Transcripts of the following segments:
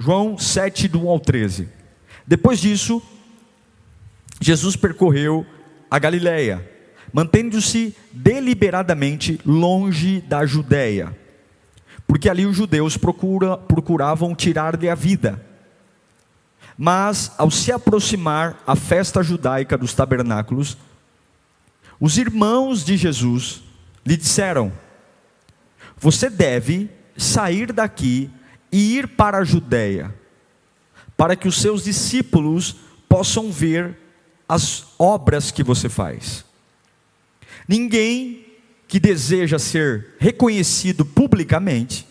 João 7, do 1 ao 13. Depois disso, Jesus percorreu a Galileia, mantendo-se deliberadamente longe da Judéia, porque ali os judeus procuravam tirar-lhe a vida. Mas ao se aproximar a festa judaica dos tabernáculos, os irmãos de Jesus lhe disseram: você deve sair daqui e ir para a Judéia, para que os seus discípulos possam ver as obras que você faz. Ninguém que deseja ser reconhecido publicamente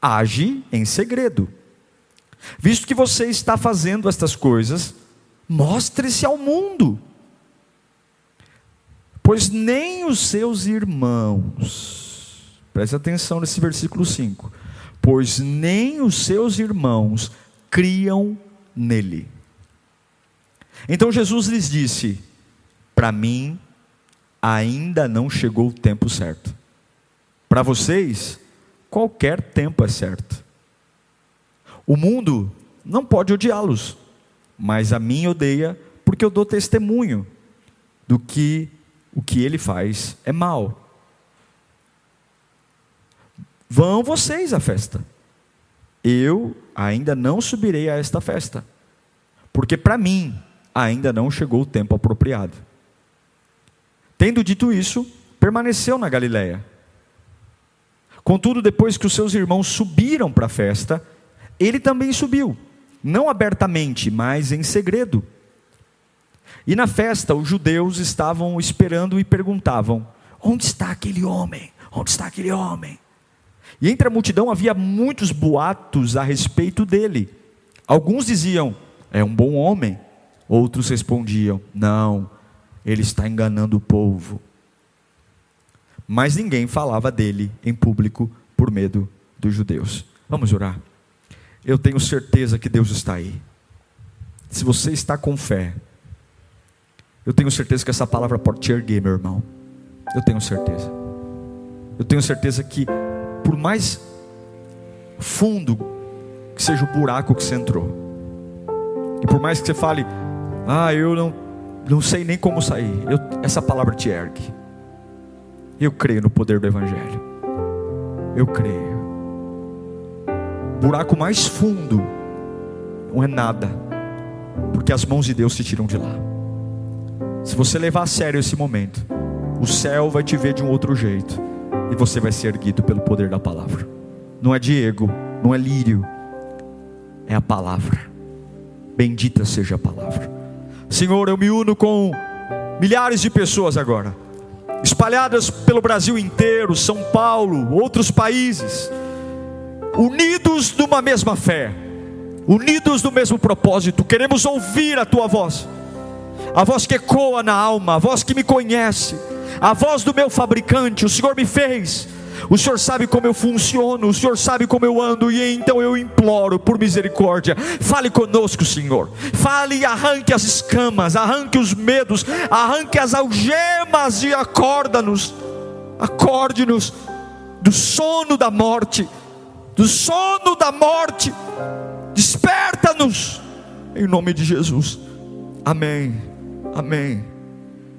age em segredo. Visto que você está fazendo estas coisas, mostre-se ao mundo, pois nem os seus irmãos, preste atenção nesse versículo 5, pois nem os seus irmãos criam nele. Então Jesus lhes disse: para mim ainda não chegou o tempo certo. Para vocês, qualquer tempo é certo. O mundo não pode odiá-los, mas a mim odeia, porque eu dou testemunho do que o que ele faz é mal. Vão vocês à festa. Eu ainda não subirei a esta festa, porque para mim ainda não chegou o tempo apropriado. Tendo dito isso, permaneceu na Galileia. Contudo, depois que os seus irmãos subiram para a festa, ele também subiu, não abertamente, mas em segredo. E na festa os judeus estavam esperando e perguntavam: onde está aquele homem? Onde está aquele homem? E entre a multidão havia muitos boatos a respeito dele. Alguns diziam: é um bom homem. Outros respondiam: não, ele está enganando o povo. Mas ninguém falava dele em público por medo dos judeus. Vamos orar. Eu tenho certeza que Deus está aí. Se você está com fé, eu tenho certeza que essa palavra pode te erguer, meu irmão. Eu tenho certeza. Eu tenho certeza que, por mais fundo que seja o buraco que você entrou, e por mais que você fale: eu não sei nem como sair, essa palavra te ergue. Eu creio no poder do Evangelho. Eu creio. O buraco mais fundo não é nada, porque as mãos de Deus te tiram de lá. Se você levar a sério esse momento, o céu vai te ver de um outro jeito, e você vai ser erguido pelo poder da palavra. Não é Diego, não é lírio, é a palavra. Bendita seja a palavra. Senhor, eu me uno com milhares de pessoas agora, espalhadas pelo Brasil inteiro, São Paulo, outros países, unidos numa mesma fé, unidos no mesmo propósito. Queremos ouvir a tua voz, a voz que ecoa na alma, a voz que me conhece, a voz do meu fabricante. O Senhor me fez, o Senhor sabe como eu funciono, o Senhor sabe como eu ando, e então eu imploro por misericórdia. Fale conosco, Senhor. Fale e arranque as escamas, arranque os medos, arranque as algemas e acorde-nos do sono da morte, desperta-nos, em nome de Jesus. Amém, amém.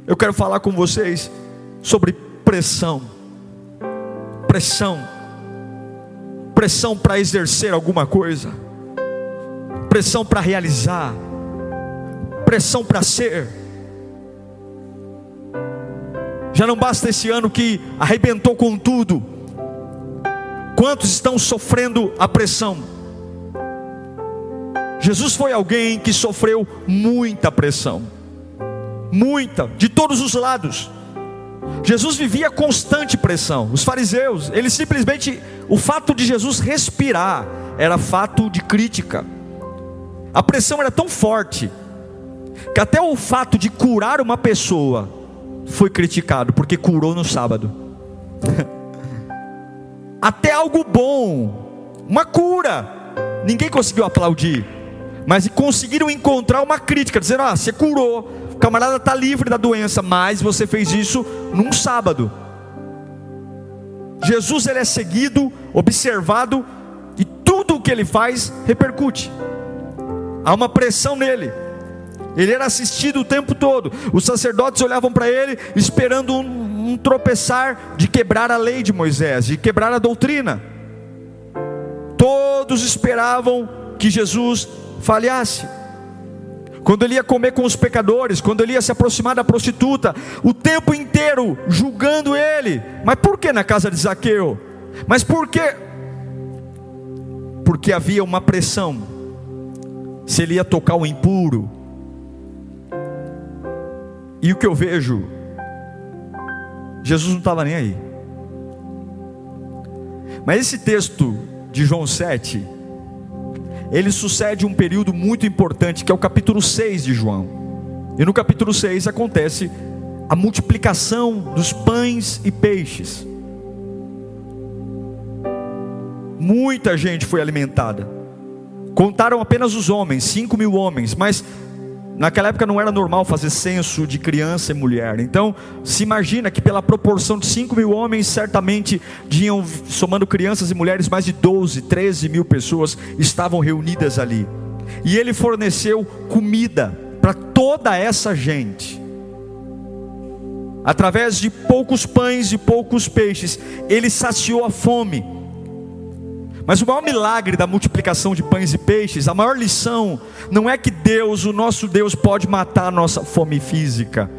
Eu quero falar com vocês sobre pressão para exercer alguma coisa, pressão para realizar, pressão para ser. Já não basta esse ano que arrebentou com tudo. Quantos estão sofrendo a pressão? Jesus foi alguém que sofreu muita pressão, muita, de todos os lados. Jesus vivia constante pressão. Os fariseus, eles simplesmente, o fato de Jesus respirar era fato de crítica. A pressão era tão forte que até o fato de curar uma pessoa foi criticado, porque curou no sábado. Até algo bom, uma cura, ninguém conseguiu aplaudir, mas conseguiram encontrar uma crítica, dizendo: você curou, o camarada está livre da doença, mas você fez isso num sábado. Jesus, ele é seguido, observado, e tudo tudo o que ele faz repercute. Há uma pressão nele. Ele era assistido o tempo todo. Os sacerdotes olhavam para ele esperando um tropeçar de quebrar a lei de Moisés, de quebrar a doutrina. Todos esperavam que Jesus falhasse. Quando ele ia comer com os pecadores, quando ele ia se aproximar da prostituta, o tempo inteiro julgando ele. Mas por que na casa de Zaqueu? Mas por quê? Porque havia uma pressão. Se ele ia tocar o impuro. E o que eu vejo, Jesus não estava nem aí. Mas esse texto de João 7, ele sucede um período muito importante, que é o capítulo 6 de João. E no capítulo 6 acontece a multiplicação dos pães e peixes. Muita gente foi alimentada. Contaram apenas os homens, 5.000 homens, mas naquela época não era normal fazer censo de criança e mulher. Então se imagina que pela proporção de 5.000 homens, certamente tinham, somando crianças e mulheres, mais de 12, 13 mil pessoas estavam reunidas ali. E ele forneceu comida para toda essa gente. Através de poucos pães e poucos peixes, ele saciou a fome. Mas o maior milagre da multiplicação de pães e peixes, a maior lição, não é que Deus, o nosso Deus, pode matar a nossa fome física.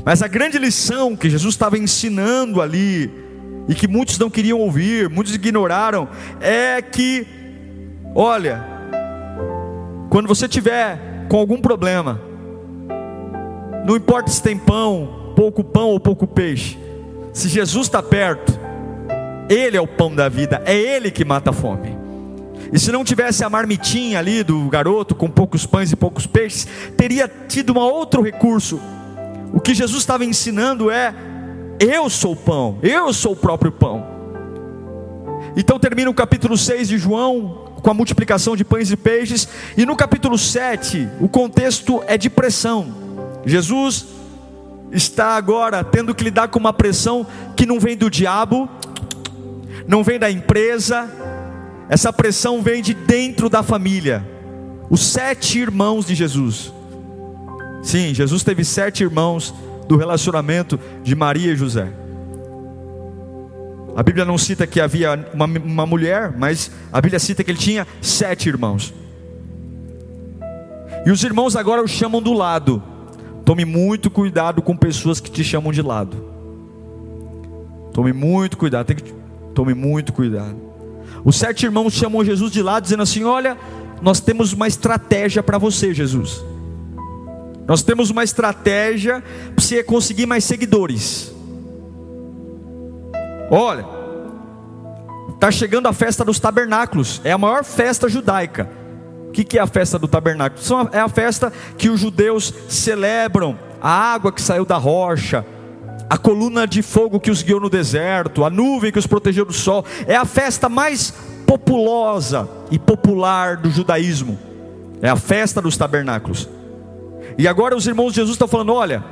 Mas a grande lição que Jesus estava ensinando ali, e que muitos não queriam ouvir, muitos ignoraram, é que, olha, quando você tiver com algum problema, não importa se tem pão ou pouco peixe, se Jesus está perto, Ele é o pão da vida, é Ele que mata a fome. E se não tivesse a marmitinha ali do garoto com poucos pães e poucos peixes, teria tido um outro recurso. O que Jesus estava ensinando é: eu sou o pão, eu sou o próprio pão. Então termina o capítulo 6 de João com a multiplicação de pães e peixes. E no capítulo 7 o contexto é de pressão. Jesus está agora tendo que lidar com uma pressão que não vem do diabo, não vem da empresa. Essa pressão vem de dentro da família. Os 7 irmãos de Jesus. Sim, Jesus teve 7 irmãos do relacionamento de Maria e José. A Bíblia não cita que havia uma mulher, mas a Bíblia cita que ele tinha 7 irmãos. E os irmãos agora o chamam do lado. Tome muito cuidado com pessoas que te chamam de lado. Tome muito cuidado, tome muito cuidado. Os 7 irmãos chamam Jesus de lado, dizendo assim: olha, nós temos uma estratégia para você, Jesus. Nós temos uma estratégia para você conseguir mais seguidores. Olha, está chegando a festa dos tabernáculos. É a maior festa judaica. O que é a festa do tabernáculo? É a festa que os judeus celebram a água que saiu da rocha, a coluna de fogo que os guiou no deserto, a nuvem que os protegeu do sol. É a festa mais populosa e popular do judaísmo. É a festa dos tabernáculos. E agora os irmãos de Jesus estão falando: olha,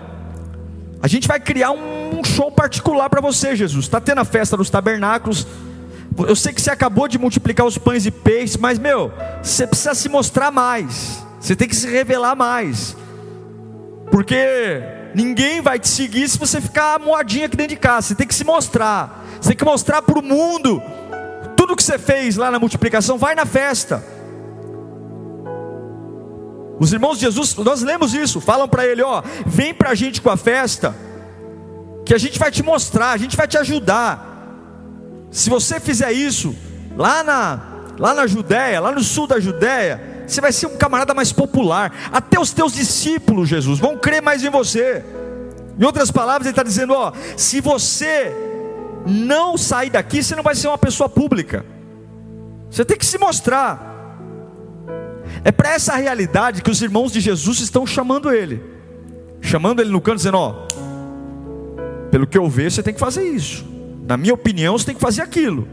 a gente vai criar um show particular para você, Jesus. Está tendo a festa dos tabernáculos. Eu sei que você acabou de multiplicar os pães e peixes, mas você precisa se mostrar mais. Você tem que se revelar mais. Porque ninguém vai te seguir se você ficar moadinha aqui dentro de casa. Você tem que se mostrar. Você tem que mostrar para o mundo tudo que você fez lá na multiplicação. Vai na festa. Os irmãos de Jesus, nós lemos isso, falam para ele: ó, vem para a gente com a festa, que a gente vai te mostrar, a gente vai te ajudar. Se você fizer isso lá na Judéia, lá no sul da Judéia, você vai ser um camarada mais popular. Até os teus discípulos, Jesus, vão crer mais em você. Em outras palavras, ele está dizendo: ó, se você não sair daqui, você não vai ser uma pessoa pública. Você tem que se mostrar. É para essa realidade que os irmãos de Jesus estão chamando ele no canto, dizendo: ó, pelo que eu vejo, você tem que fazer isso. Na minha opinião, você tem que fazer aquilo.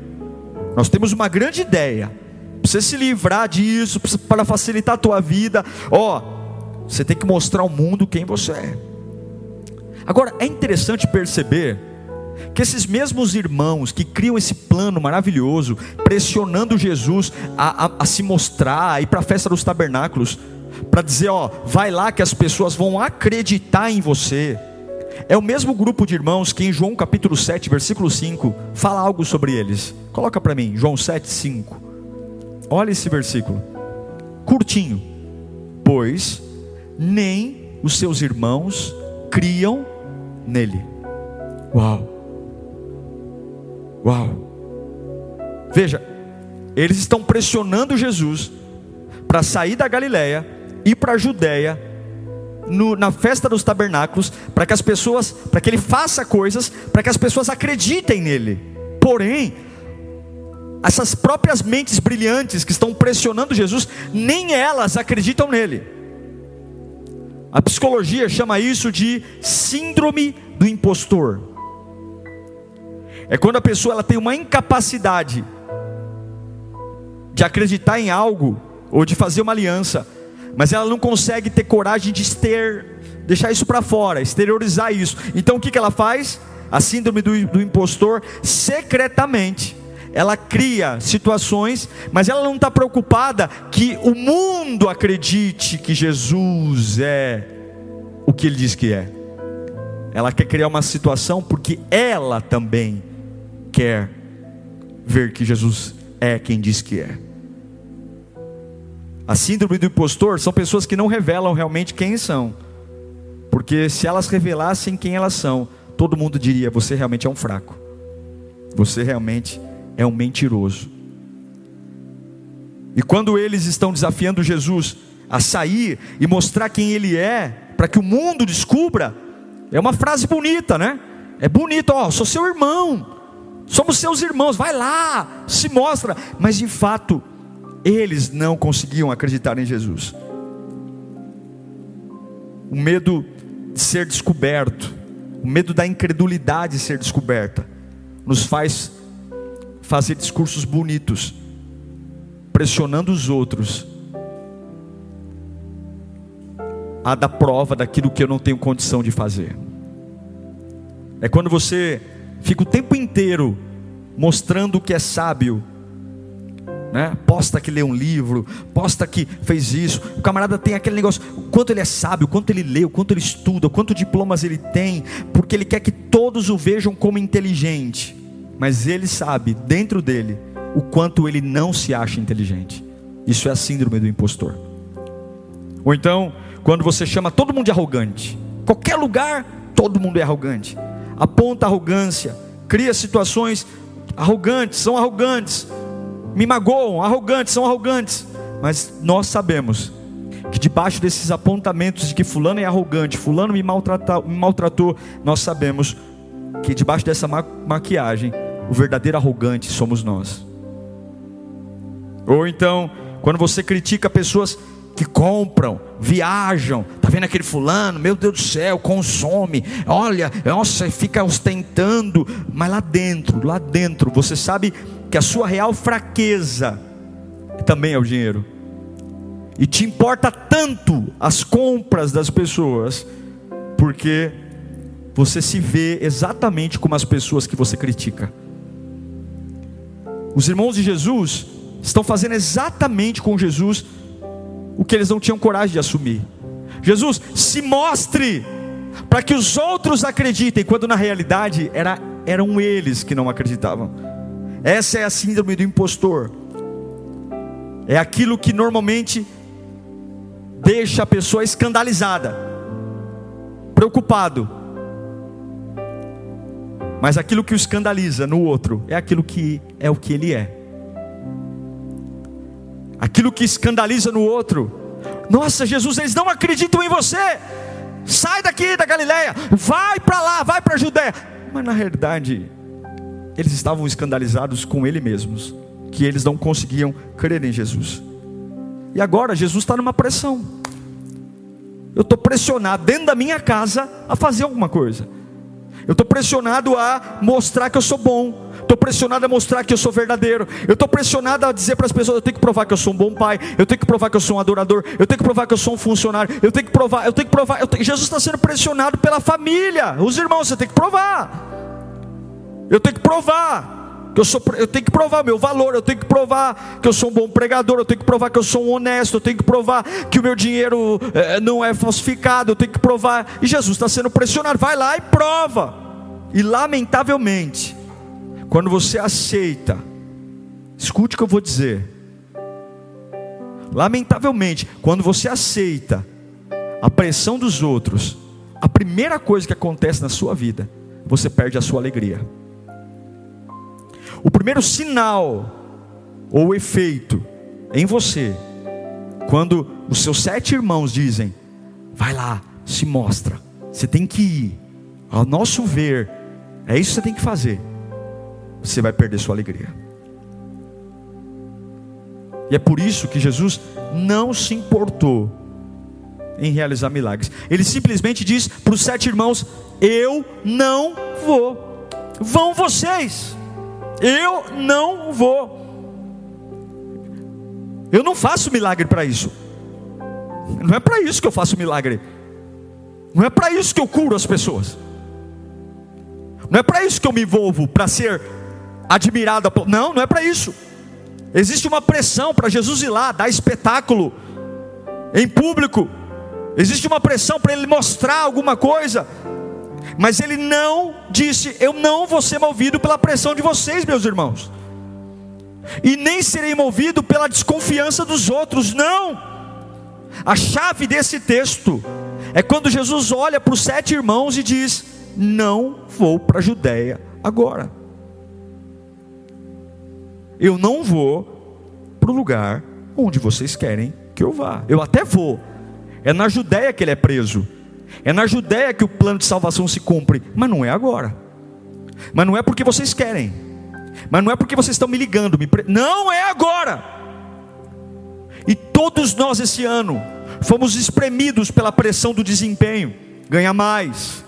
Nós temos uma grande ideia para você se livrar disso, para facilitar a tua vida. Ó, você tem que mostrar ao mundo quem você é. Agora, é interessante perceber que esses mesmos irmãos que criam esse plano maravilhoso, pressionando Jesus a se mostrar, a ir para a festa dos tabernáculos, para dizer, ó, vai lá que as pessoas vão acreditar em você, é o mesmo grupo de irmãos que em João capítulo 7, versículo 5, fala algo sobre eles. Coloca para mim, João 7, 5. Olha esse versículo, curtinho. Pois nem os seus irmãos criam nele. Uau! Uau! Veja, eles estão pressionando Jesus para sair da Galileia, ir para a Judéia, na festa dos tabernáculos, para que ele faça coisas, para que as pessoas acreditem nele. Porém, essas próprias mentes brilhantes que estão pressionando Jesus, nem elas acreditam nele. A psicologia chama isso de síndrome do impostor. É quando a pessoa ela tem uma incapacidade de acreditar em algo, ou de fazer uma aliança, mas ela não consegue ter coragem de deixar isso para fora, exteriorizar isso. Então o que ela faz? A síndrome do impostor, secretamente, ela cria situações, mas ela não está preocupada que o mundo acredite que Jesus é o que ele diz que é. Ela quer criar uma situação porque ela também quer ver que Jesus é quem diz que é. A síndrome do impostor são pessoas que não revelam realmente quem são, porque se elas revelassem quem elas são, todo mundo diria, você realmente é um fraco, você realmente é um mentiroso. E quando eles estão desafiando Jesus a sair e mostrar quem ele é, para que o mundo descubra, é uma frase bonita, né? É bonito, ó, sou seu irmão, somos seus irmãos, vai lá, se mostra. Mas de fato, eles não conseguiam acreditar em Jesus. O medo de ser descoberto, o medo da incredulidade ser descoberta, nos faz fazer discursos bonitos, pressionando os outros a dar prova daquilo que eu não tenho condição de fazer. É quando você fica o tempo inteiro mostrando o que é sábio, né? Posta que lê um livro, posta que fez isso. O camarada tem aquele negócio, o quanto ele é sábio, o quanto ele lê, o quanto ele estuda, o quanto diplomas ele tem, porque ele quer que todos o vejam como inteligente. Mas ele sabe, dentro dele, o quanto ele não se acha inteligente. Isso é a síndrome do impostor. Ou então, quando você chama todo mundo de arrogante, qualquer lugar, todo mundo é arrogante, aponta arrogância, cria situações arrogantes, são arrogantes, me magoam, arrogantes, são arrogantes. Mas nós sabemos que debaixo desses apontamentos de que fulano é arrogante, fulano me maltratou, nós sabemos que debaixo dessa maquiagem, o verdadeiro arrogante somos nós. Ou então, quando você critica pessoas que compram, viajam, tá vendo aquele fulano, meu Deus do céu, consome, olha, nossa, fica ostentando, mas lá dentro, você sabe que a sua real fraqueza também é o dinheiro, e te importa tanto as compras das pessoas, porque você se vê exatamente como as pessoas que você critica. Os irmãos de Jesus estão fazendo exatamente com Jesus o que eles não tinham coragem de assumir. Jesus, se mostre para que os outros acreditem, quando na realidade eram eles que não acreditavam. Essa é a síndrome do impostor. É aquilo que normalmente deixa a pessoa escandalizada, preocupado. Mas aquilo que o escandaliza no outro é aquilo que é o que ele é. Aquilo que escandaliza no outro, nossa, Jesus, eles não acreditam em você, sai daqui da Galileia, vai para lá, vai para a Judéia. Mas na realidade, eles estavam escandalizados com eles mesmos, que eles não conseguiam crer em Jesus. E agora Jesus está numa pressão. Eu estou pressionado dentro da minha casa a fazer alguma coisa. Eu estou pressionado a mostrar que eu sou bom. Estou pressionado a mostrar que eu sou verdadeiro. Eu estou pressionado a dizer para as pessoas, eu tenho que provar que eu sou um bom pai, eu tenho que provar que eu sou um adorador, eu tenho que provar que eu sou um funcionário, eu tenho que provar. Jesus está sendo pressionado pela família. Os irmãos, você tem que provar. Eu tenho que provar eu tenho que provar meu valor, eu tenho que provar que eu sou um bom pregador, eu tenho que provar que eu sou um honesto, eu tenho que provar que o meu dinheiro não é falsificado, eu tenho que provar. E Jesus está sendo pressionado, vai lá e prova. E lamentavelmente, quando você aceita, escute o que eu vou dizer, lamentavelmente, quando você aceita a pressão dos outros, a primeira coisa que acontece na sua vida, você perde a sua alegria. O primeiro sinal ou efeito em você, quando os seus 7 irmãos dizem, vai lá, se mostra, você tem que ir, ao nosso ver, é isso que você tem que fazer, você vai perder sua alegria. E é por isso que Jesus não se importou em realizar milagres. Ele simplesmente diz para os 7 irmãos, eu não vou, vão vocês. Eu não vou. Eu não faço milagre para isso. Não é para isso que eu faço milagre. Não é para isso que eu curo as pessoas. Não é para isso que eu me envolvo, para ser admirado. Não, não é para isso. Existe uma pressão para Jesus ir lá, dar espetáculo em público. Existe uma pressão para ele mostrar alguma coisa. Mas ele não disse, eu não vou ser movido pela pressão de vocês, meus irmãos. E nem serei movido pela desconfiança dos outros, não. A chave desse texto é quando Jesus olha para os 7 irmãos e diz, não vou para a Judéia agora. Eu não vou para o lugar onde vocês querem que eu vá. Eu até vou. É na Judéia que ele é preso. É na Judéia que o plano de salvação se cumpre. Mas não é agora. Mas não é porque vocês querem. Mas não é porque vocês estão me ligando. Não é agora. E todos nós esse ano fomos espremidos pela pressão do desempenho. Ganhar mais.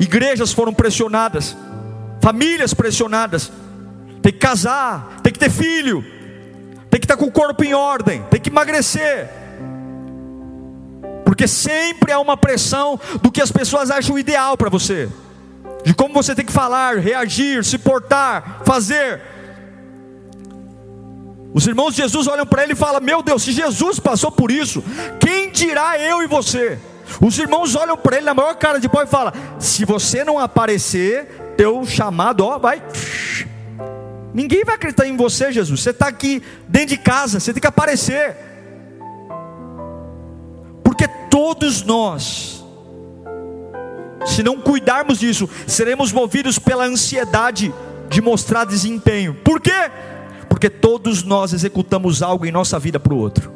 Igrejas foram pressionadas. Famílias pressionadas. Tem que casar. Tem que ter filho. Tem que estar com o corpo em ordem. Tem que emagrecer. Porque sempre há uma pressão do que as pessoas acham ideal para você, de como você tem que falar, reagir, se portar, fazer. Os irmãos de Jesus olham para ele e falam, meu Deus, se Jesus passou por isso, quem dirá eu e você? Os irmãos olham para ele na maior cara de pau e falam, se você não aparecer, teu chamado, vai, ninguém vai acreditar em você, Jesus. Você está aqui dentro de casa, você tem que aparecer. Porque todos nós, se não cuidarmos disso, seremos movidos pela ansiedade de mostrar desempenho. Por quê? Porque todos nós executamos algo em nossa vida para o outro.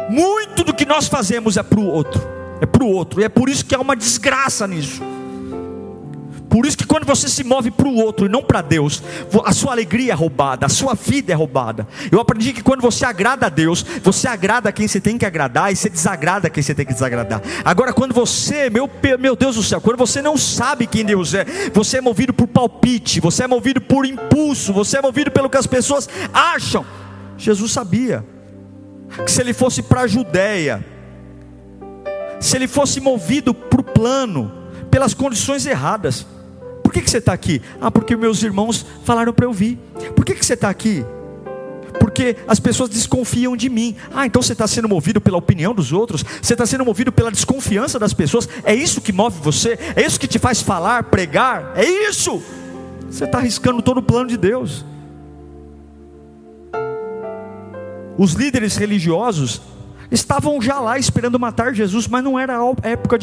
Muito do que nós fazemos é para o outro. É para o outro. E é por isso que há uma desgraça nisso. Por isso que quando você se move para o outro e não para Deus, a sua alegria é roubada, a sua vida é roubada. Eu aprendi que quando você agrada a Deus, você agrada quem você tem que agradar e você desagrada quem você tem que desagradar. Agora quando você, meu Deus do céu, quando você não sabe quem Deus é, você é movido por palpite, você é movido por impulso, você é movido pelo que as pessoas acham. Jesus sabia que se ele fosse para a Judéia, se ele fosse movido para o plano, pelas condições erradas. Por que você está aqui? Porque meus irmãos falaram para eu vir. Por que você está aqui? Porque as pessoas desconfiam de mim. Então você está sendo movido pela opinião dos outros? Você está sendo movido pela desconfiança das pessoas? É isso que move você? É isso que te faz falar, pregar? É isso? Você está arriscando todo o plano de Deus. Os líderes religiosos estavam já lá esperando matar Jesus, mas não era a época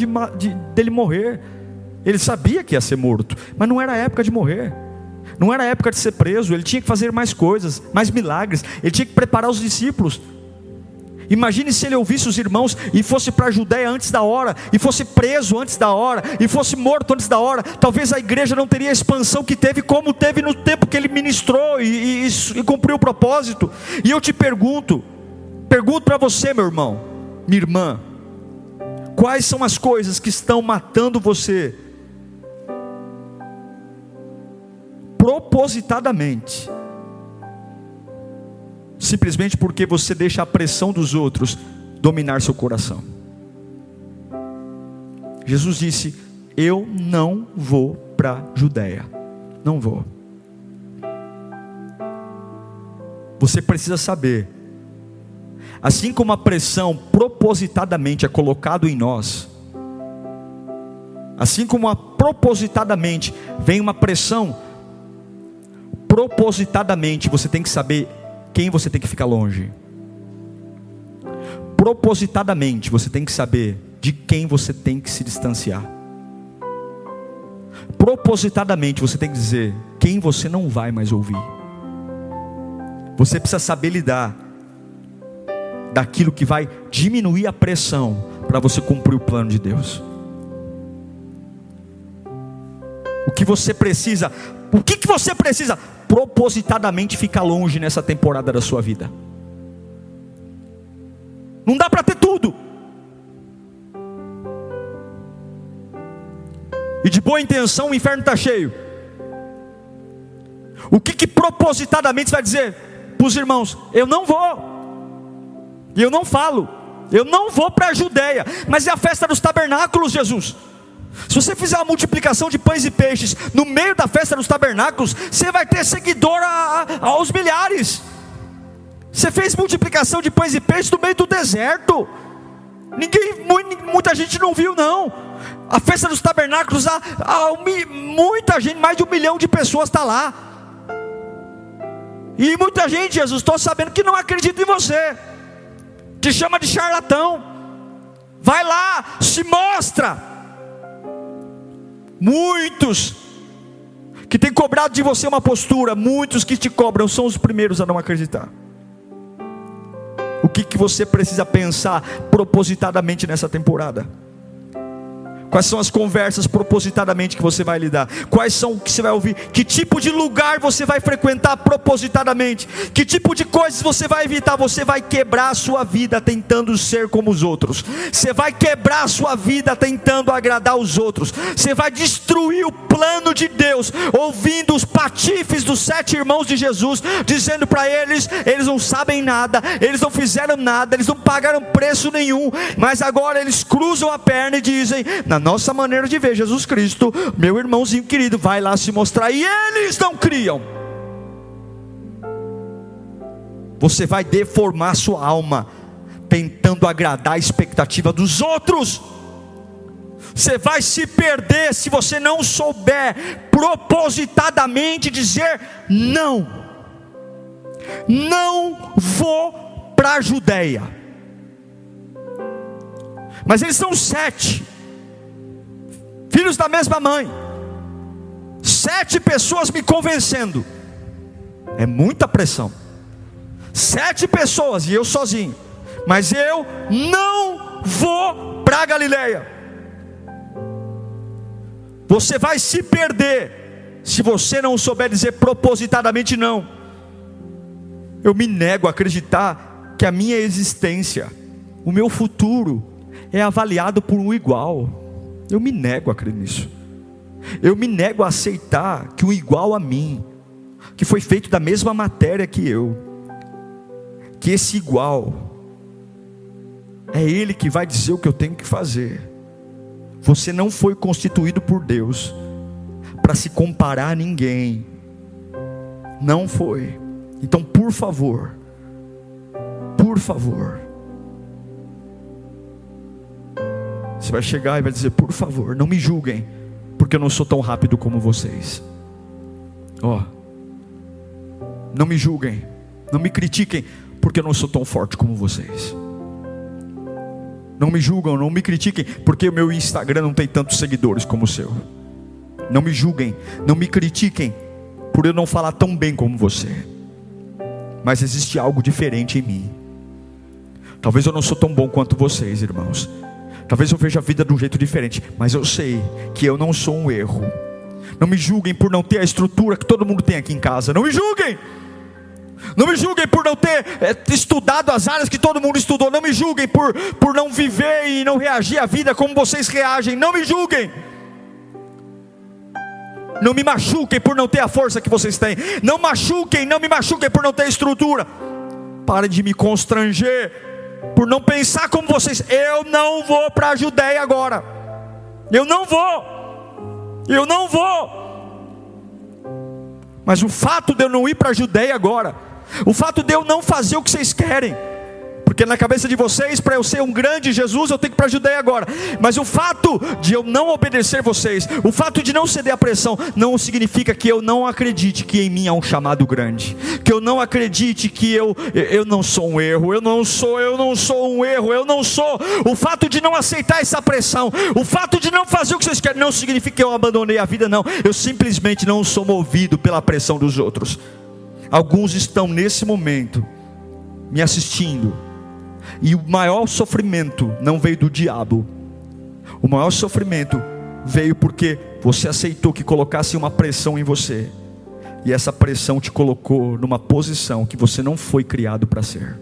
dele morrer. Ele sabia que ia ser morto, mas não era a época de morrer. Não era a época de ser preso. Ele tinha que fazer mais coisas, mais milagres. Ele tinha que preparar os discípulos. Imagine se ele ouvisse os irmãos e fosse para a Judéia antes da hora, e fosse preso antes da hora, e fosse morto antes da hora. Talvez a igreja não teria a expansão que teve, como teve no tempo que ele ministrou e cumpriu o propósito. E eu te pergunto para você, meu irmão, minha irmã, quais são as coisas que estão matando você propositadamente, simplesmente porque você deixa a pressão dos outros dominar seu coração? Jesus disse, eu não vou para a Judéia. Não vou. Você precisa saber, assim como a pressão propositadamente é colocada em nós, assim como propositadamente vem uma pressão, propositadamente você tem que saber quem você tem que ficar longe. Propositadamente você tem que saber de quem você tem que se distanciar. Propositadamente você tem que dizer quem você não vai mais ouvir. Você precisa saber lidar daquilo que vai diminuir a pressão para você cumprir o plano de Deus. O que você precisa propositadamente ficar longe nessa temporada da sua vida. Não dá para ter tudo. E de boa intenção o inferno está cheio. O que propositadamente você vai dizer para os irmãos? Eu não vou. E eu não falo. Eu não vou para a Judéia. Mas é a festa dos tabernáculos, Jesus. Se você fizer uma multiplicação de pães e peixes no meio da festa dos tabernáculos, você vai ter seguidor aos milhares. Você fez multiplicação de pães e peixes no meio do deserto. Muita gente não viu, não. A festa dos tabernáculos, muita gente, mais de 1 milhão de pessoas está lá. E muita gente, Jesus, estou sabendo que não acredita em você, te chama de charlatão. Vai lá, se mostra. Muitos que têm cobrado de você uma postura, muitos que te cobram são os primeiros a não acreditar. O que você precisa pensar propositadamente nessa temporada? Quais são as conversas propositadamente que você vai lidar? Quais são o que você vai ouvir? Que tipo de lugar você vai frequentar propositadamente? Que tipo de coisas você vai evitar? Você vai quebrar a sua vida tentando ser como os outros. Você vai quebrar a sua vida tentando agradar os outros. Você vai destruir o plano de Deus, ouvindo os patifes dos 7 irmãos de Jesus, dizendo para eles não sabem nada, eles não fizeram nada, eles não pagaram preço nenhum, mas agora eles cruzam a perna e dizem: na nossa maneira de ver Jesus Cristo, meu irmãozinho querido, vai lá se mostrar. E eles não criam. Você vai deformar sua alma tentando agradar a expectativa dos outros. Você vai se perder se você não souber propositadamente dizer não. Não vou para a Judéia. Mas eles são 7 filhos da mesma mãe, 7 pessoas me convencendo. É muita pressão. 7 pessoas e eu sozinho. Mas eu não vou para a Galileia. Você vai se perder se você não souber dizer propositadamente não. Eu me nego a acreditar que a minha existência, o meu futuro é avaliado por um igual. Eu me nego a crer nisso. Eu me nego a aceitar que o igual a mim, que foi feito da mesma matéria que eu, que esse igual é ele que vai dizer o que eu tenho que fazer. Você não foi constituído por Deus para se comparar a ninguém. Não foi. Então, por favor, você vai chegar e vai dizer: por favor, não me julguem, porque eu não sou tão rápido como vocês. Não me julguem, não me critiquem, porque eu não sou tão forte como vocês. Não me julgam, não me critiquem, porque o meu Instagram não tem tantos seguidores como o seu. Não me julguem, não me critiquem, por eu não falar tão bem como você. Mas existe algo diferente em mim. Talvez eu não sou tão bom quanto vocês, irmãos. Talvez eu veja a vida de um jeito diferente, mas eu sei que eu não sou um erro. Não me julguem por não ter a estrutura que todo mundo tem aqui em casa. Não me julguem. Não me julguem por não ter estudado as áreas que todo mundo estudou. Não me julguem por não viver e não reagir à vida como vocês reagem. Não me julguem. Não me machuquem por não ter a força que vocês têm. Não me machuquem por não ter estrutura. Parem de me constranger por não pensar como vocês. Eu não vou para a Judéia agora. Eu não vou. Eu não vou. Mas o fato de eu não ir para a Judeia agora, o fato de eu não fazer o que vocês querem, porque na cabeça de vocês, para eu ser um grande Jesus, eu tenho que ir para a Judeia agora. Mas o fato de eu não obedecer vocês, o fato de não ceder à pressão, não significa que eu não acredite que em mim há um chamado grande, que eu não acredite que eu não sou um erro, eu não sou um erro, eu não sou. O fato de não aceitar essa pressão, o fato de não fazer o que vocês querem, não significa que eu abandonei a vida, não. Eu simplesmente não sou movido pela pressão dos outros. Alguns estão nesse momento me assistindo, e o maior sofrimento não veio do diabo. O maior sofrimento veio porque você aceitou que colocasse uma pressão em você, e essa pressão te colocou numa posição que você não foi criado para ser.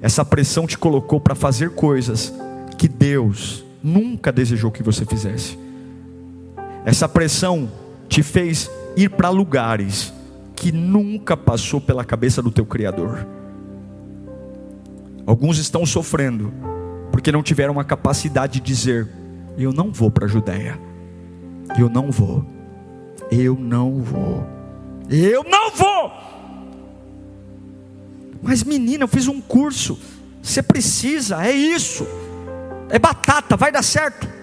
Essa pressão te colocou para fazer coisas que Deus nunca desejou que você fizesse. Essa pressão te fez ir para lugares que nunca passou pela cabeça do teu Criador. Alguns estão sofrendo porque não tiveram a capacidade de dizer: eu não vou para a Judeia, eu não vou, eu não vou, eu não vou. Mas menina, eu fiz um curso, você precisa, é isso, é batata, vai dar certo.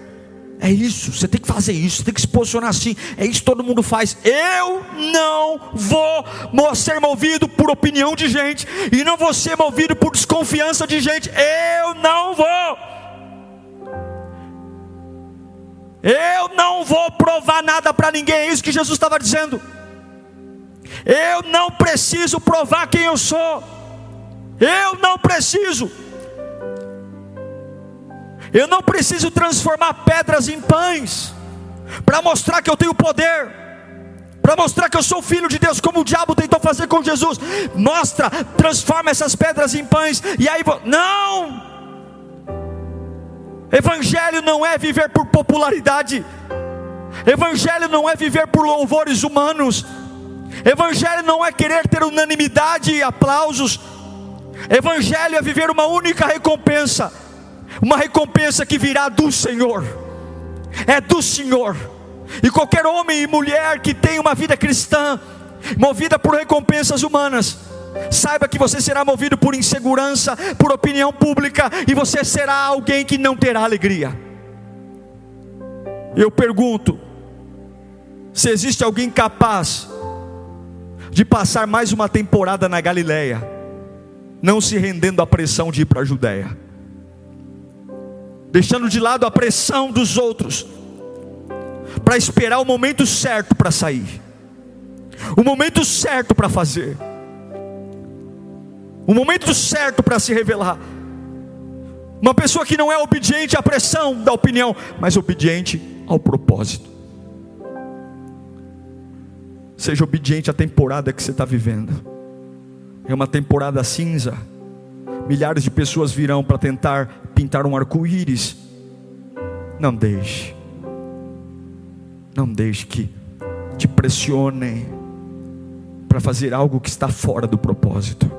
É isso, você tem que fazer isso, você tem que se posicionar assim, é isso que todo mundo faz. Eu não vou ser movido por opinião de gente, e não vou ser movido por desconfiança de gente. Eu não vou. Eu não vou provar nada para ninguém. É isso que Jesus estava dizendo. Eu não preciso provar quem eu sou. Eu não preciso. Eu não preciso transformar pedras em pães para mostrar que eu tenho poder, para mostrar que eu sou filho de Deus, como o diabo tentou fazer com Jesus. Mostra, transforma essas pedras em pães, e aí não. Evangelho não é viver por popularidade. Evangelho não é viver por louvores humanos. Evangelho não é querer ter unanimidade e aplausos. Evangelho é viver uma única recompensa, uma recompensa que virá do Senhor, é do Senhor. E qualquer homem e mulher que tem uma vida cristã movida por recompensas humanas, saiba que você será movido por insegurança, por opinião pública, e você será alguém que não terá alegria. Eu pergunto, se existe alguém capaz de passar mais uma temporada na Galileia, não se rendendo à pressão de ir para a Judeia, deixando de lado a pressão dos outros, para esperar o momento certo para sair, o momento certo para fazer, o momento certo para se revelar. Uma pessoa que não é obediente à pressão da opinião, mas obediente ao propósito. Seja obediente à temporada que você está vivendo. É uma temporada cinza. Milhares de pessoas virão para tentar pintar um arco-íris. Não deixe que te pressionem para fazer algo que está fora do propósito.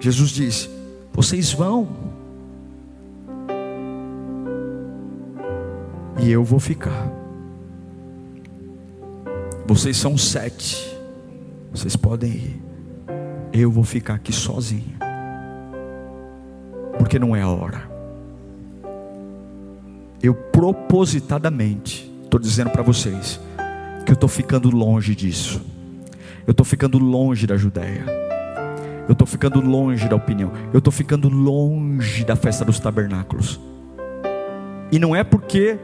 Jesus disse: vocês vão, e eu vou ficar. Vocês são 7, vocês podem ir, eu vou ficar aqui sozinho, porque não é a hora. Eu propositadamente estou dizendo para vocês que eu estou ficando longe disso. Eu estou ficando longe da Judeia. Eu estou ficando longe da opinião. Eu estou ficando longe da festa dos tabernáculos. E não é porque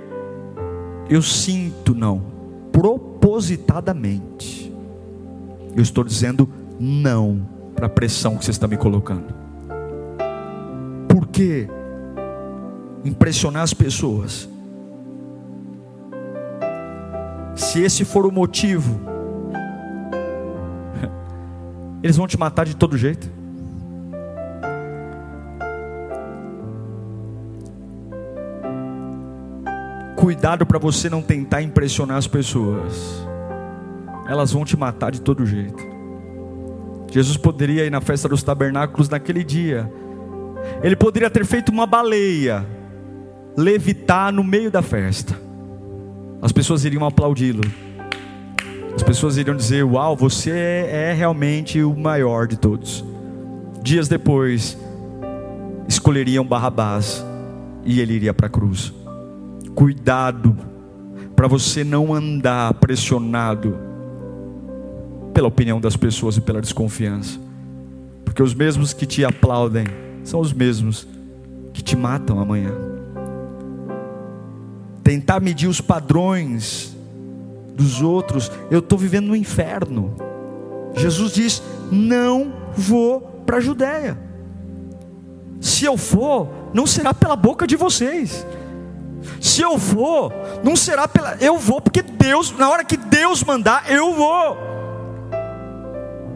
eu sinto, não. Propositadamente eu estou dizendo não para a pressão que você está me colocando. Por que impressionar as pessoas, se esse for o motivo? Eles vão te matar de todo jeito. Cuidado para você não tentar impressionar as pessoas. Elas vão te matar de todo jeito. Jesus poderia ir na festa dos tabernáculos naquele dia. Ele poderia ter feito uma baleia levitar no meio da festa. as pessoas iriam aplaudi-lo. As pessoas iriam dizer: uau, você é realmente o maior de todos. Dias depois, escolheriam Barrabás e ele iria para a cruz. Cuidado para você não andar pressionado pela opinião das pessoas e pela desconfiança, porque os mesmos que te aplaudem são os mesmos que te matam amanhã. Tentar medir os padrões dos outros, eu estou vivendo no inferno. Jesus diz: não vou para a Judéia. Se eu for, não será pela boca de vocês. Se eu for, não será pela... Eu vou porque Deus, na hora que Deus mandar, eu vou.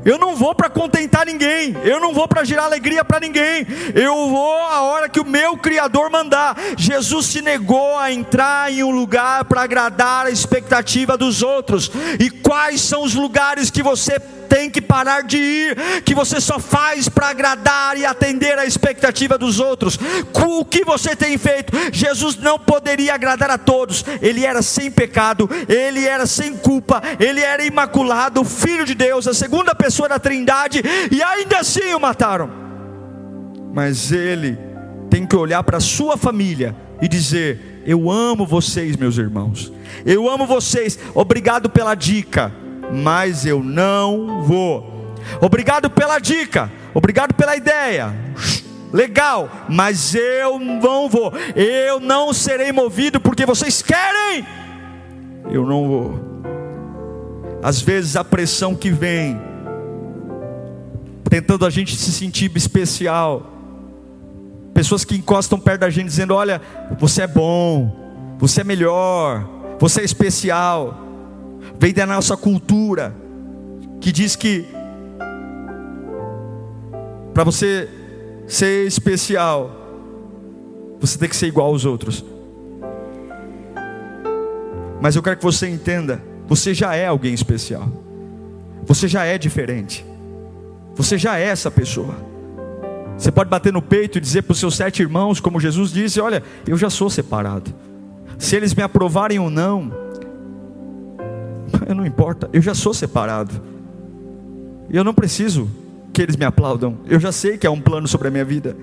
Eu não vou para contentar ninguém, eu não vou para gerar alegria para ninguém, eu vou a hora que o meu Criador mandar. Jesus se negou a entrar em um lugar para agradar a expectativa dos outros. E quais são os lugares que você tem que parar de ir, que você só faz para agradar e atender a expectativa dos outros? O que você tem feito? Jesus não poderia agradar a todos. Ele era sem pecado, ele era sem culpa, ele era imaculado, Filho de Deus, a segunda pessoa da Trindade, e ainda assim o mataram. Mas ele tem que olhar para a sua família e dizer: eu amo vocês, meus irmãos, eu amo vocês, obrigado pela dica, mas eu não vou. Obrigado pela dica, obrigado pela ideia, legal, mas eu não vou. Eu não serei movido porque vocês querem, eu não vou. Às vezes a pressão que vem tentando a gente se sentir especial, pessoas que encostam perto da gente dizendo: olha, você é bom, você é melhor, você é especial. Vem da nossa cultura que diz que para você ser especial, você tem que ser igual aos outros. Mas eu quero que você entenda: você já é alguém especial, você já é diferente, você já é essa pessoa. Você pode bater no peito e dizer para os seus 7 irmãos, como Jesus disse: olha, eu já sou separado. Se eles me aprovarem ou não, não importa, eu já sou separado. Eu não preciso que eles me aplaudam, eu já sei que há um plano sobre a minha vida.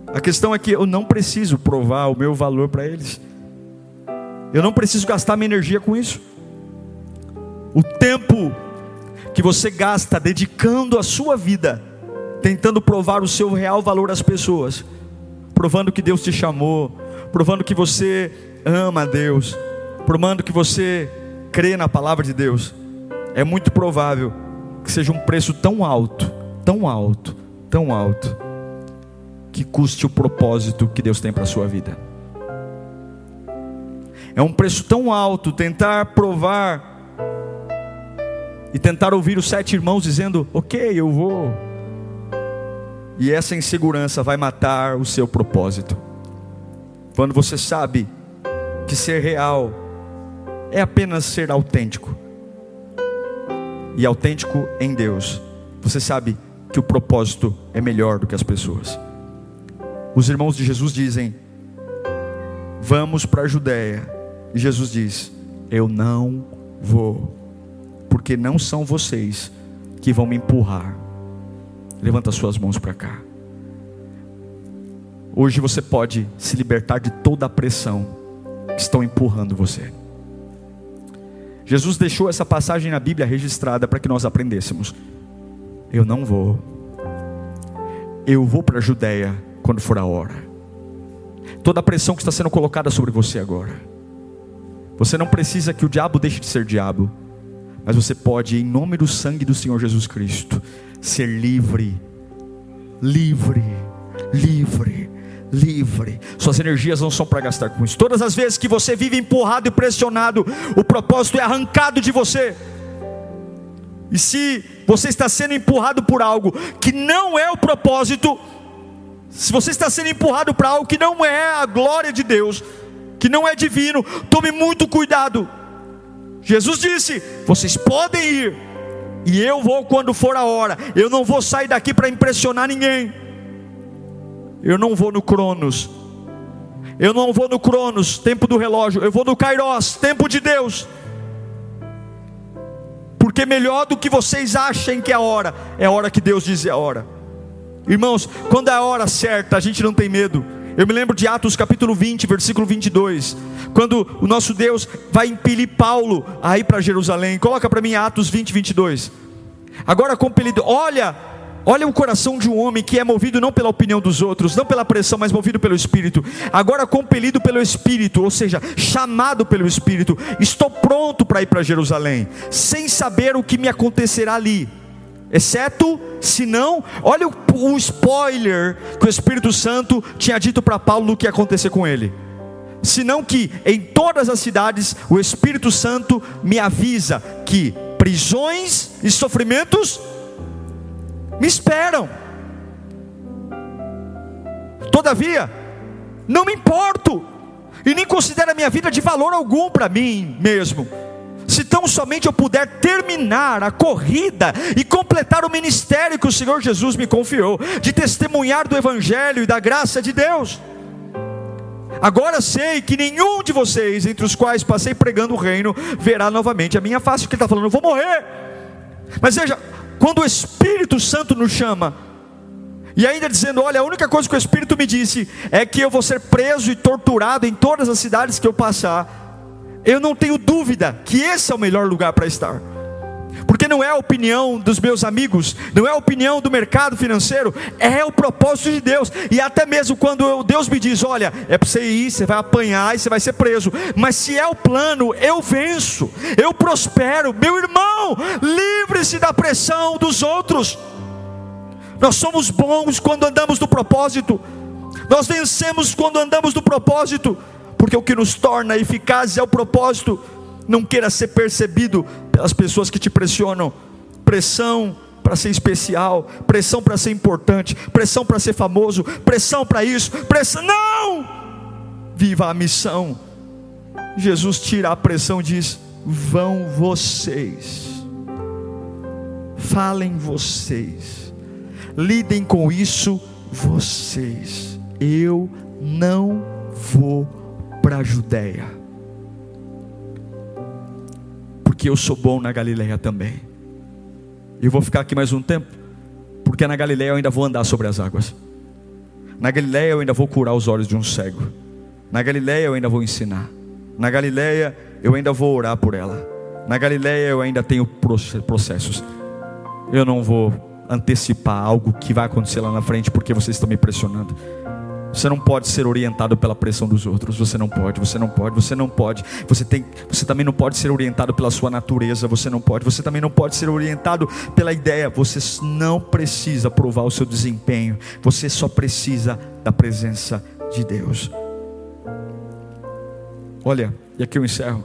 A questão é que eu não preciso provar o meu valor para eles. Eu não preciso gastar minha energia com isso. O tempo que você gasta dedicando a sua vida, tentando provar o seu real valor às pessoas, provando que Deus te chamou, provando que você ama a Deus, provando que você crê na palavra de Deus, é muito provável que seja um preço tão alto, tão alto, tão alto, que custe o propósito que Deus tem para a sua vida. É um preço tão alto tentar provar e tentar ouvir os 7 irmãos dizendo: ok, eu vou. E essa insegurança vai matar o seu propósito. Quando você sabe que ser real é apenas ser autêntico, e autêntico em Deus, você sabe que o propósito é melhor do que as pessoas. Os irmãos de Jesus dizem: vamos para a Judéia. E Jesus diz: eu não vou, porque não são vocês que vão me empurrar. Levanta suas mãos para cá. Hoje você pode se libertar de toda a pressão que estão empurrando você. Jesus deixou essa passagem na Bíblia registrada para que nós aprendêssemos: eu não vou. Eu vou para a Judéia quando for a hora. Toda a pressão que está sendo colocada sobre você agora, você não precisa que o diabo deixe de ser diabo, mas você pode, em nome do sangue do Senhor Jesus Cristo, ser livre, livre, livre, livre. Suas energias não são para gastar com isso. Todas as vezes que você vive empurrado e pressionado, o propósito é arrancado de você. E se você está sendo empurrado por algo que não é o propósito, se você está sendo empurrado para algo que não é a glória de Deus, que não é divino, tome muito cuidado. Jesus disse: vocês podem ir, e eu vou quando for a hora. Eu não vou sair daqui para impressionar ninguém. Eu não vou no Cronos. Eu não vou no Cronos, tempo do relógio. Eu vou no Kairos, tempo de Deus. Porque melhor do que vocês achem que é a hora que Deus diz é a hora. Irmãos, quando é a hora certa, a gente não tem medo. Eu me lembro de Atos capítulo 20, versículo 22, quando o nosso Deus vai impelir Paulo a ir para Jerusalém. Coloca para mim Atos 20, 22. Agora compelido, olha o coração de um homem que é movido não pela opinião dos outros, não pela pressão, mas movido pelo Espírito. Agora compelido pelo Espírito, ou seja, chamado pelo Espírito, estou pronto para ir para Jerusalém, sem saber o que me acontecerá ali, exceto, se não, olha o spoiler que o Espírito Santo tinha dito para Paulo do que ia acontecer com ele. Senão que em todas as cidades o Espírito Santo me avisa que prisões e sofrimentos me esperam. Todavia, não me importo, e nem considero a minha vida de valor algum para mim mesmo, se tão somente eu puder terminar a corrida e completar o ministério que o Senhor Jesus me confiou, de testemunhar do Evangelho e da graça de Deus. Agora sei que nenhum de vocês, entre os quais passei pregando o reino, verá novamente a minha face. O que ele está falando? Eu vou morrer. Mas veja, quando o Espírito Santo nos chama, e ainda dizendo, olha, a única coisa que o Espírito me disse é que eu vou ser preso e torturado em todas as cidades que eu passar, eu não tenho dúvida que esse é o melhor lugar para estar. Porque não é a opinião dos meus amigos, não é a opinião do mercado financeiro, é o propósito de Deus. E até mesmo quando Deus me diz, olha, é para você ir, você vai apanhar e você vai ser preso, mas se é o plano, eu venço, eu prospero. Meu irmão, livre-se da pressão dos outros. Nós somos bons quando andamos no propósito, nós vencemos quando andamos no propósito, porque o que nos torna eficazes é o propósito. Não queira ser percebido pelas pessoas que te pressionam. Pressão para ser especial, pressão para ser importante, pressão para ser famoso, pressão para isso, pressão, não! Viva a missão. Jesus tira a pressão e diz, vão vocês, falem vocês, lidem com isso vocês. Eu não vou para a Judéia, porque eu sou bom na Galileia também. Eu vou ficar aqui mais um tempo, porque na Galileia eu ainda vou andar sobre as águas. Na Galileia eu ainda vou curar os olhos de um cego. Na Galileia eu ainda vou ensinar. Na Galileia eu ainda vou orar por ela. Na Galileia eu ainda tenho processos. Eu não vou antecipar algo que vai acontecer lá na frente, porque vocês estão me pressionando. Você não pode ser orientado pela pressão dos outros. Você não pode. Você também não pode ser orientado pela sua natureza. Você não pode. Você também não pode ser orientado pela ideia. Você não precisa provar o seu desempenho. Você só precisa da presença de Deus. Olha, e aqui eu encerro.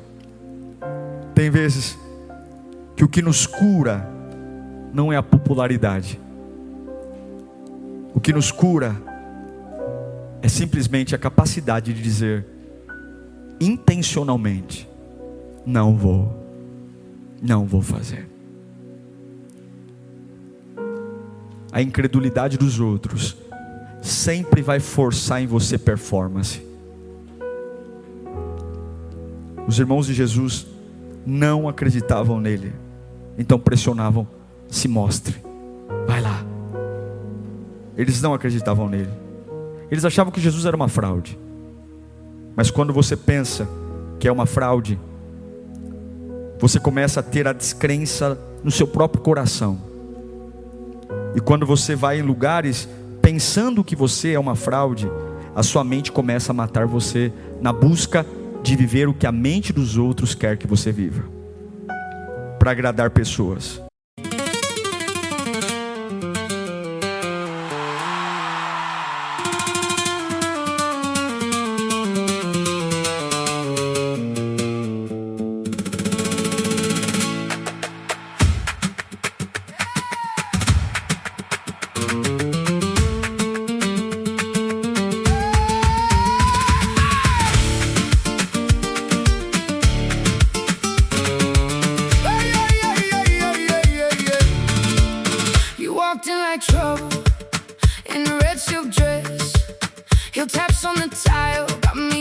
Tem vezes que o que nos cura não é a popularidade. O que nos cura é simplesmente a capacidade de dizer intencionalmente, não vou fazer. A incredulidade dos outros sempre vai forçar em você performance. Os irmãos de Jesus não acreditavam nele, então pressionavam, se mostre, vai lá. Eles não acreditavam nele. Eles achavam que Jesus era uma fraude. Mas quando você pensa que é uma fraude, você começa a ter a descrença no seu próprio coração. E quando você vai em lugares pensando que você é uma fraude, a sua mente começa a matar você na busca de viver o que a mente dos outros quer que você viva, para agradar pessoas. Trouble in a red silk dress, heel taps on the tile, got me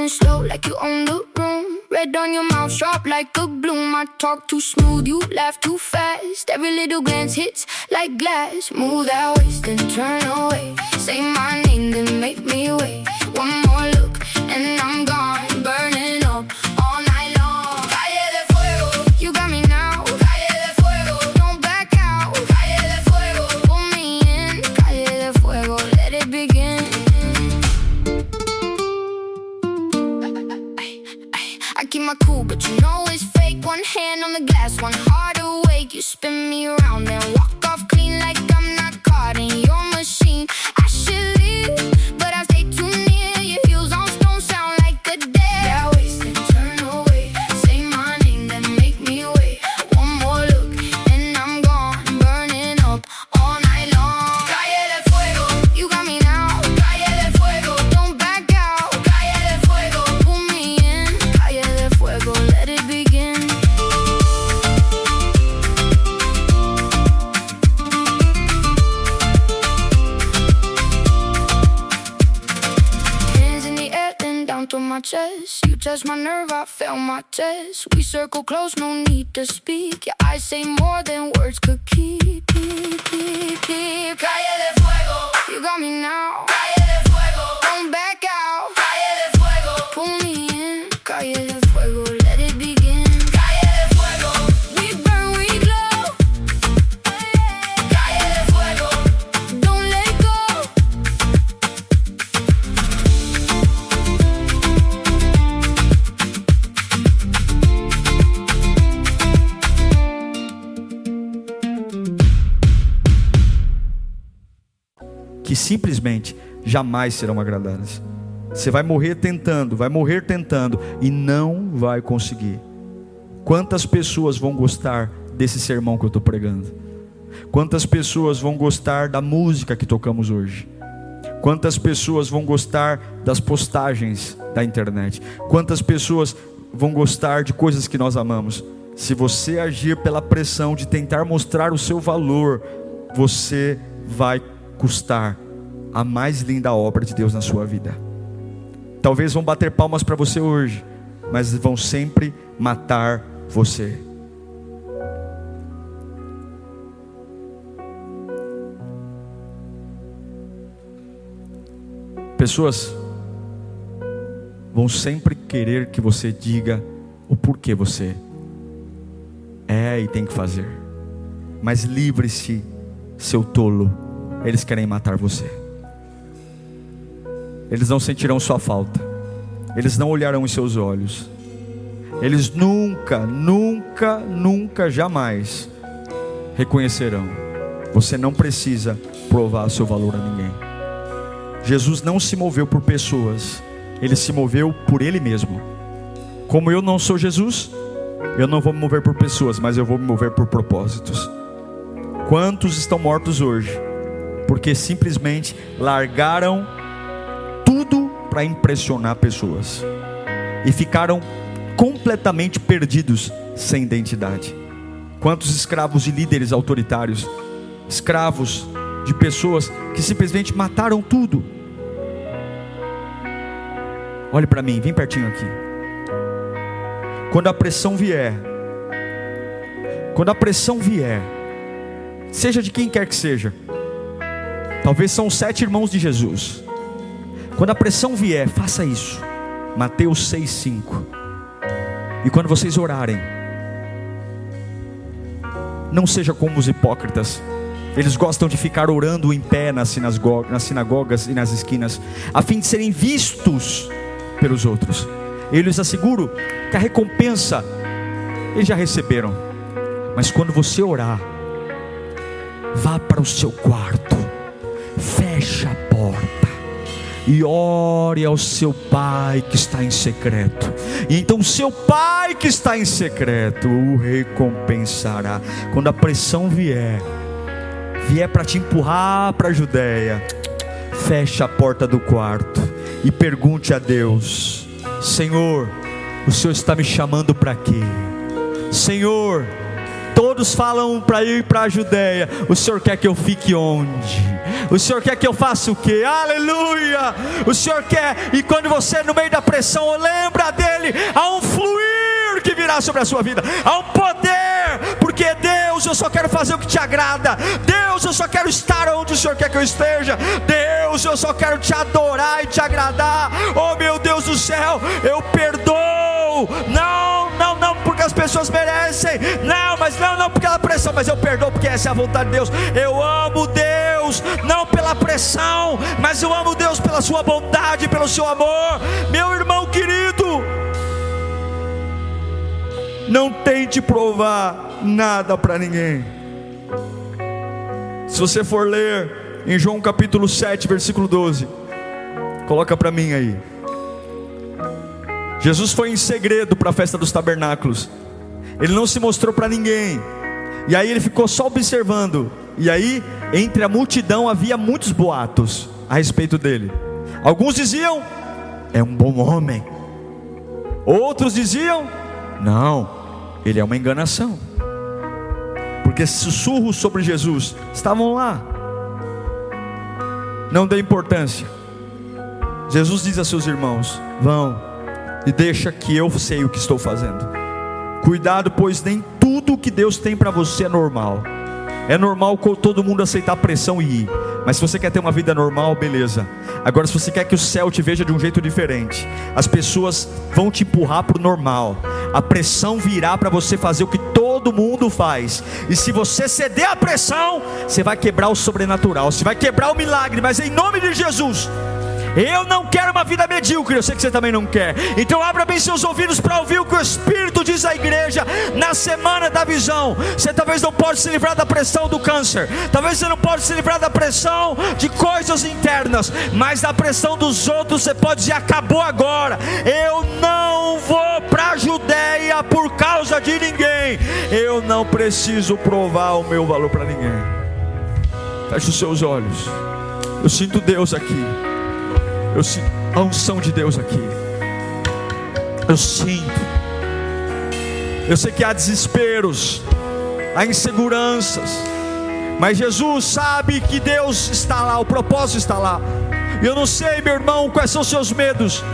moving slow like you own the room. Red on your mouth, sharp like a bloom. I talk too smooth, you laugh too fast. Every little glance hits like glass. Move that waist and turn away. Say my name, then make me wait. One more look and I'm gone, burning up all night long. Calle de fuego, you got me now. Calle de fuego, don't back out. Calle de fuego, pull me in. Calle de fuego, let it begin. I keep my cool, but you know it's fake. One hand on the glass, one heart awake. You spin me around, then walk off clean like I'm not caught in your machine. I should leave, but I stay too near. Your heels on stone sound like the dead. That waist and turn away. Say my name, then make me wait. One more look and I'm gone, burning up all night long. Calle de fuego, you got me now. Calle de fuego, don't back out. Calle de fuego, pull me in. Calle de fuego, let it begin. Hands in the air, then down to my chest. You touch my nerve, I felt my chest. We circle close, no need to speak. Your eyes say more than words could keep. Calle de fuego, you got me now. Calle de fuego, don't back out. Calle de fuego, pull me in. Calle de fuego, let it begin. Calle de fuego, we burn, we glow. Calle de fuego, don't let go. Que simplesmente jamais serão agradadas. Você vai morrer tentando e não vai conseguir. Quantas pessoas vão gostar desse sermão que eu estou pregando? Quantas pessoas vão gostar da música que tocamos hoje? Quantas pessoas vão gostar das postagens da internet? Quantas pessoas vão gostar de coisas que nós amamos? Se você agir pela pressão de tentar mostrar o seu valor, você vai custar a mais linda obra de Deus na sua vida. Talvez vão bater palmas para você hoje, mas vão sempre matar você. Pessoas vão sempre querer que você diga o porquê você é e tem que fazer. Mas livre-se, seu tolo. Eles querem matar você. Eles não sentirão sua falta. Eles não olharão em seus olhos. Eles nunca, jamais reconhecerão. Você não precisa provar seu valor a ninguém. Jesus não se moveu por pessoas. Ele se moveu por Ele mesmo. Como eu não sou Jesus, eu não vou me mover por pessoas, mas eu vou me mover por propósitos. Quantos estão mortos hoje porque simplesmente largaram tudo para impressionar pessoas e ficaram completamente perdidos, sem identidade? Quantos escravos de líderes autoritários, escravos de pessoas que simplesmente mataram tudo? Olhe para mim, vem pertinho aqui. Quando a pressão vier, seja de quem quer que seja, talvez são os 7 irmãos de Jesus. Quando a pressão vier, faça isso. Mateus 6:5. E quando vocês orarem, não seja como os hipócritas. Eles gostam de ficar orando em pé nas sinagogas e nas esquinas, a fim de serem vistos pelos outros. Eu lhes asseguro que a recompensa eles já receberam. Mas quando você orar, vá para o seu quarto, feche a porta e ore ao seu Pai que está em secreto. E então o seu Pai que está em secreto o recompensará. Quando a pressão vier para te empurrar para a Judéia, feche a porta do quarto e pergunte a Deus: Senhor, o Senhor está me chamando para quê? Senhor, todos falam para ir para a Judéia, o Senhor quer que eu fique onde? O Senhor quer que eu faça o quê? Aleluia! O Senhor quer, e quando você no meio da pressão lembra dele, há um fluir que virá sobre a sua vida, há um poder, porque Deus, eu só quero fazer o que te agrada. Deus, eu só quero estar onde o Senhor quer que eu esteja. Deus, eu só quero te adorar e te agradar. Oh meu Deus do céu, eu perdoo. Não porque as pessoas merecem, não porque ela pressão, mas eu perdoo porque essa é a vontade de Deus. Eu amo Deus, não pela pressão, mas eu amo Deus pela sua bondade, pelo seu amor. Meu irmão querido, não tente provar nada para ninguém. Se você for ler em João capítulo 7, versículo 12, coloca para mim aí. Jesus foi em segredo para a festa dos tabernáculos. Ele não se mostrou para ninguém. E aí ele ficou só observando. E aí, entre a multidão havia muitos boatos a respeito dele. Alguns diziam: é um bom homem. Outros diziam: não, ele é uma enganação. Porque sussurros sobre Jesus estavam lá. Não dê importância. Jesus diz a seus irmãos: vão e deixa que eu sei o que estou fazendo. Cuidado, pois nem tudo que Deus tem para você é normal. É normal todo mundo aceitar pressão e ir. Mas se você quer ter uma vida normal, beleza. Agora, se você quer que o céu te veja de um jeito diferente, as pessoas vão te empurrar para o normal. A pressão virá para você fazer o que todo mundo faz. E se você ceder à pressão, você vai quebrar o sobrenatural, você vai quebrar o milagre. Mas em nome de Jesus, eu não quero uma vida medíocre, eu sei que você também não quer. Então abra bem seus ouvidos para ouvir o que o Espírito diz à igreja na semana da visão. Você talvez não pode se livrar da pressão do câncer, talvez você não pode se livrar da pressão de coisas internas, mas da pressão dos outros você pode dizer: acabou agora. Eu não vou para a Judéia por causa de ninguém. Eu não preciso provar o meu valor para ninguém. Feche os seus olhos. Eu sinto Deus aqui. Eu sinto a unção de Deus aqui. Eu sinto. Eu sei que há desesperos, há inseguranças, mas Jesus sabe que Deus está lá, o propósito está lá. Eu não sei, meu irmão, quais são os seus medos.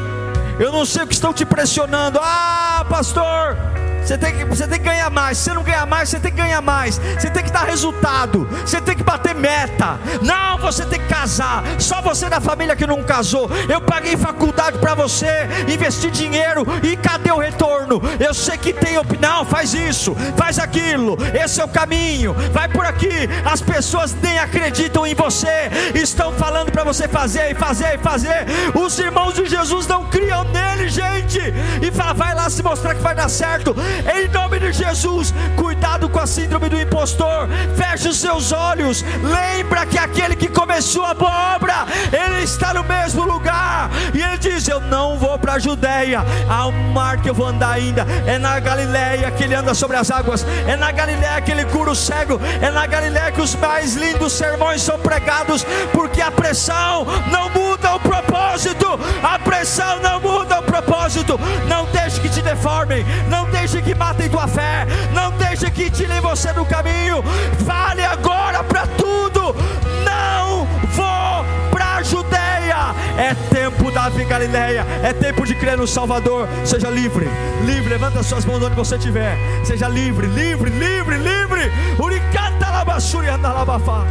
Eu não sei o que estão te pressionando. Ah, pastor, você tem que ganhar mais. Se você não ganhar mais, você tem que ganhar mais. Você tem que dar resultado. Você tem que bater meta. Não, você tem que casar. Só você da família que não casou. Eu paguei faculdade para você, investi dinheiro, e cadê o retorno? Eu sei que tem opinião. Faz isso, faz aquilo. Esse é o caminho. Vai por aqui. As pessoas nem acreditam em você. Estão falando para você fazer e fazer e fazer. Os irmãos de Jesus não criam nele, gente. E fala: vai lá se mostrar que vai dar certo. Em nome de Jesus, cuidado com a síndrome do impostor. Feche os seus olhos. Lembra que aquele que começou a boa obra, ele está no mesmo lugar. E ele diz: eu não vou para a Judéia. Há um mar que eu vou andar ainda. É na Galileia que ele anda sobre as águas. É na Galileia que ele cura o cego. É na Galileia que os mais lindos sermões são pregados. Porque a pressão não muda o propósito. A pressão não muda o propósito. Não deixe que te deformem. Não deixe que matem tua fé. Não deixe que tirem você do caminho. Fale agora para tudo: não vou para a Judéia. É tempo da Galileia. É tempo de crer no Salvador. Seja livre, livre. Levanta suas mãos onde você estiver. Seja livre, livre, livre, livre. Uricanta labassuri andalabafá.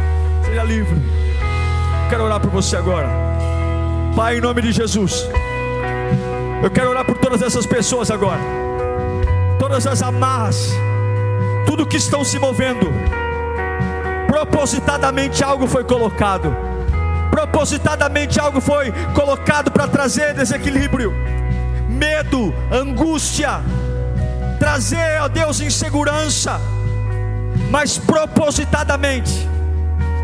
Seja livre. Quero orar por você agora. Pai, em nome de Jesus, eu quero orar por todas essas pessoas agora. Todas as amarras, tudo que estão se movendo, propositadamente algo foi colocado. Propositadamente algo foi colocado para trazer desequilíbrio, medo, angústia, trazer, ó Deus, insegurança. Mas propositadamente,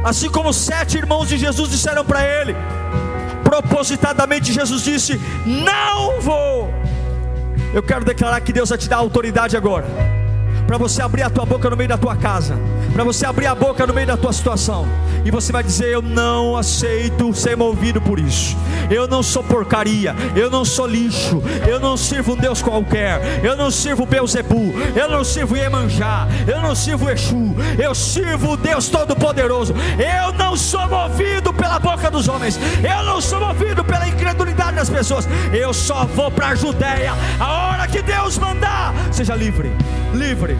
assim como 7 irmãos de Jesus disseram para ele, propositadamente Jesus disse: não vou. Eu quero declarar que Deus vai te dar autoridade agora, para você abrir a tua boca no meio da tua casa, para você abrir a boca no meio da tua situação, e você vai dizer: eu não aceito ser movido por isso. Eu não sou porcaria, eu não sou lixo, eu não sirvo um Deus qualquer, eu não sirvo Beelzebu, eu não sirvo Iemanjá, eu não sirvo Exu, eu sirvo o Deus Todo-Poderoso. Eu não sou movido pela boca dos homens, eu não sou movido pela incredulidade das pessoas. Eu só vou para a Judéia a hora que Deus mandar. Seja livre, livre.